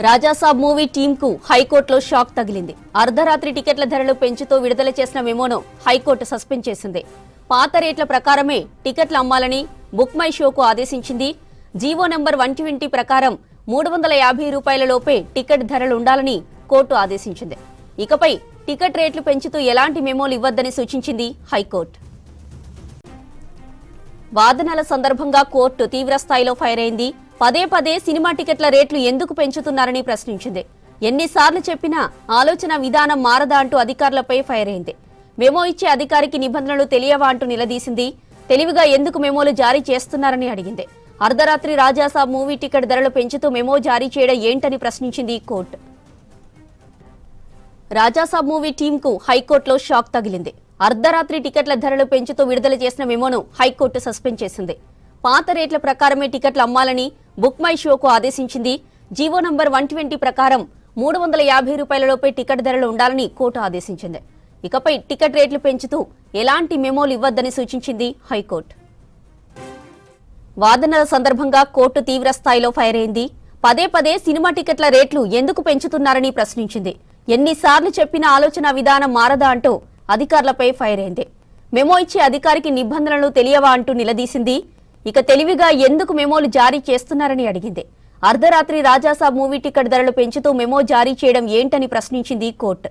Raja Saab movie team కు హైకోర్టులో shock తగిలింది. అర్ధరాత్రి టికెట్ల ధరలు పెంచుతూ విడుదల చేసిన మెమోను హైకోర్టు సస్పెండ్ చేసింది. పాత రేట్ల ప్రకారమే టికెట్లు అమ్మాలని బుక్ మై షోకు ఆదేశించింది. జీవో నంబర్ 120 ప్రకారం 350 రూపాయల లోపే టికెట్ ధరలు ఉండాలని కోర్టు ఆదేశించింది. ఇకపై టికెట్ రేట్లు పెంచుతూ ఎలాంటి మెమోలు ఇవ్వద్దని సూచించింది హైకోర్టు. వాదనల సందర్భంగా కోర్టు తీవ్రస్థాయిలో ఫైర్ అయింది. పదే పదే సినిమా టికెట్ల రేట్లు ఎందుకు పెంచుతున్నారని ప్రశ్నించింది. ఎన్నిసార్లు చెప్పినా ఆలోచన విధానం మారదా అంటూ అధికారులపై ఫైర్ అయింది. మెమో ఇచ్చే అధికారికి నిబంధనలు తెలియవా అంటూ నిలదీసింది. తెలివిగా ఎందుకు మెమోలు జారీ చేస్తున్నారని అడిగింది. అర్ధరాత్రి రాజాసాబ్ మూవీ టికెట్ ధరలు పెంచుతూ మెమో జారీ చేయడం ఏంటని ప్రశ్నించింది కోర్టు. రాజాసాబ్ మూవీ టీమ్ కు హైకోర్టులో షాక్ తగిలింది. అర్ధరాత్రి టికెట్ల ధరలు పెంచుతూ విడుదల చేసిన మెమోను హైకోర్టు సస్పెండ్ చేసింది. పాత రేట్ల ప్రకారమే టికెట్లు అమ్మాలని బుక్ మై షోకు ఆదేశించింది. జీవో నంబర్ 120 ప్రకారం 350 రూపాయలలోపే టికెట్ ధరలు ఉండాలని కోర్టు ఆదేశించింది. ఇకపై టికెట్ రేట్లు పెంచుతూ ఎలాంటి మెమోలు ఇవ్వద్దని సూచించింది హైకోర్టు. వాదనల సందర్భంగా కోర్టు తీవ్ర స్థాయిలో ఫైర్ అయింది. పదే పదే సినిమా టికెట్ల రేట్లు ఎందుకు పెంచుతున్నారని ప్రశ్నించింది. ఎన్నిసార్లు చెప్పినా ఆలోచన విధానం మారదా అంటూ అధికారులపై ఫైర్ అయింది. మెమో ఇచ్చే అధికారికి నిబంధనలు తెలియవా అంటూ నిలదీసింది. ఇక తెలివిగా ఎందుకు మెమోలు జారీ చేస్తున్నారని అడిగింది. అర్ధరాత్రి రాజాసాబ్ మూవీ టికెట్ ధరలు పెంచుతూ మెమో జారీ చేయడం ఏంటని ప్రశ్నించింది కోర్టు.